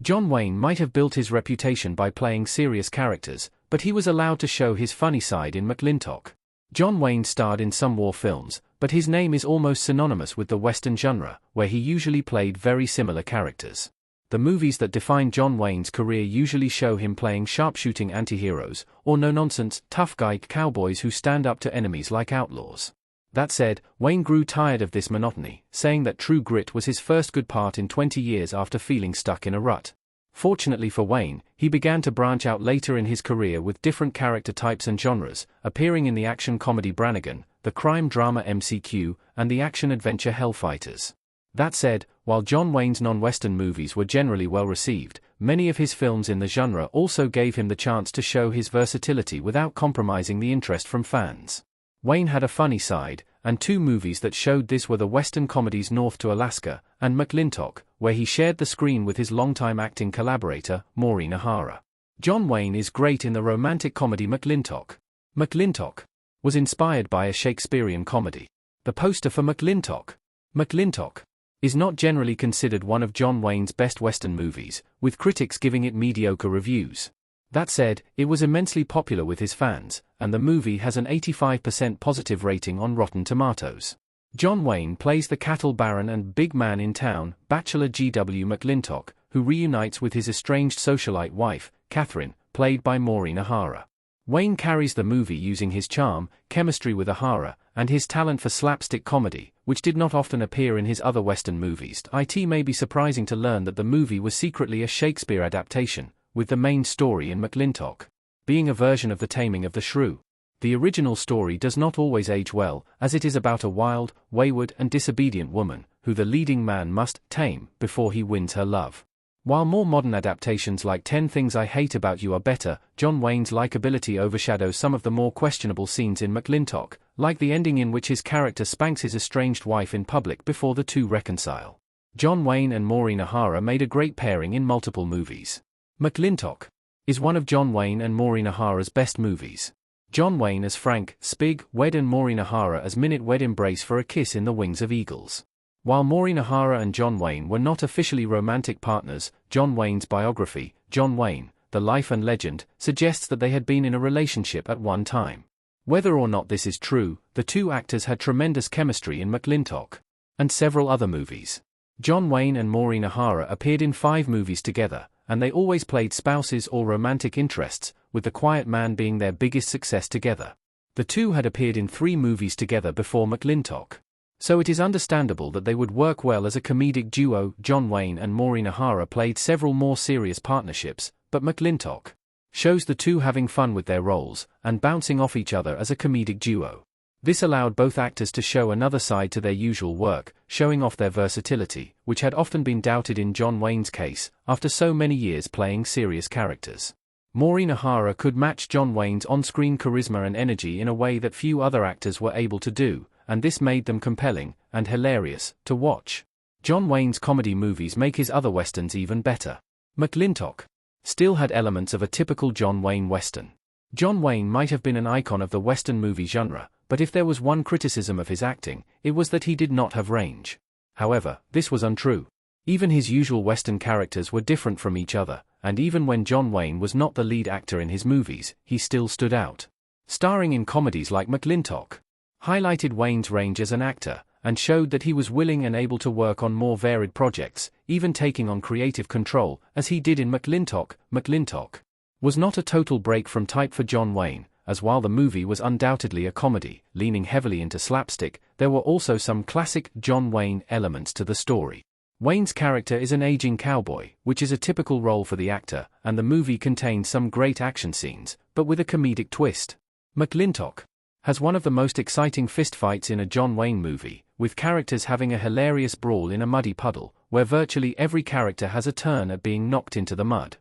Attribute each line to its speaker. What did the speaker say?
Speaker 1: John Wayne might have built his reputation by playing serious characters, but he was allowed to show his funny side in McLintock. John Wayne starred in some war films, but his name is almost synonymous with the Western genre, where he usually played very similar characters. The movies that define John Wayne's career usually show him playing sharpshooting anti-heroes, or no-nonsense, tough guy cowboys who stand up to enemies like outlaws. That said, Wayne grew tired of this monotony, saying that True Grit was his first good part in 20 years after feeling stuck in a rut. Fortunately for Wayne, he began to branch out later in his career with different character types and genres, appearing in the action comedy Brannigan, the crime drama MCQ, and the action-adventure Hellfighters. That said, while John Wayne's non-Western movies were generally well received, many of his films in the genre also gave him the chance to show his versatility without compromising the interest from fans. Wayne had a funny side, and two movies that showed this were the Western comedies North to Alaska and McLintock, where he shared the screen with his longtime acting collaborator, Maureen. John Wayne is great in the romantic comedy McLintock. McLintock was inspired by a Shakespearean comedy. The poster for McLintock is not generally considered one of John Wayne's best Western movies, with critics giving it mediocre reviews. That said, it was immensely popular with his fans, and the movie has an 85% positive rating on Rotten Tomatoes. John Wayne plays the cattle baron and big man in town, bachelor G.W. McLintock, who reunites with his estranged socialite wife, Catherine, played by Maureen. Wayne carries the movie using his charm, chemistry with O'Hara, and his talent for slapstick comedy, which did not often appear in his other Western movies. It may be surprising to learn that the movie was secretly a Shakespeare adaptation, with the main story in McLintock being a version of The Taming of the Shrew. The original story does not always age well, as it is about a wild, wayward and disobedient woman, who the leading man must tame before he wins her love. While more modern adaptations like 10 Things I Hate About You are better, John Wayne's likability overshadows some of the more questionable scenes in McLintock, like the ending in which his character spanks his estranged wife in public before the two reconcile. John Wayne and Maureen made a great pairing in multiple movies. McLintock is one of John Wayne and Maureen best movies. John Wayne as Frank Spig Wed and Maureen as Minute Wed embrace for a kiss in the Wings of Eagles. While Maureen and John Wayne were not officially romantic partners, John Wayne's biography, John Wayne, The Life and Legend, suggests that they had been in a relationship at one time. Whether or not this is true, the two actors had tremendous chemistry in McLintock and several other movies. John Wayne and Maureen appeared in 5 movies together, and they always played spouses or romantic interests, with The Quiet Man being their biggest success together. The two had appeared in 3 movies together before McLintock, so it is understandable that they would work well as a comedic duo. John Wayne and Maureen played several more serious partnerships, but McLintock shows the two having fun with their roles, and bouncing off each other as a comedic duo. This allowed both actors to show another side to their usual work, showing off their versatility, which had often been doubted in John Wayne's case, after so many years playing serious characters. Maureen could match John Wayne's on-screen charisma and energy in a way that few other actors were able to do, and this made them compelling and hilarious to watch. John Wayne's comedy movies make his other westerns even better. McLintock still had elements of a typical John Wayne western. John Wayne might have been an icon of the western movie genre, but if there was one criticism of his acting, it was that he did not have range. However, this was untrue. Even his usual western characters were different from each other, and even when John Wayne was not the lead actor in his movies, he still stood out. Starring in comedies like McLintock highlighted Wayne's range as an actor, and showed that he was willing and able to work on more varied projects, even taking on creative control, as he did in McLintock. McLintock was not a total break from type for John Wayne, as while the movie was undoubtedly a comedy, leaning heavily into slapstick, there were also some classic John Wayne elements to the story. Wayne's character is an aging cowboy, which is a typical role for the actor, and the movie contains some great action scenes, but with a comedic twist. McLintock has one of the most exciting fistfights in a John Wayne movie, with characters having a hilarious brawl in a muddy puddle, where virtually every character has a turn at being knocked into the mud.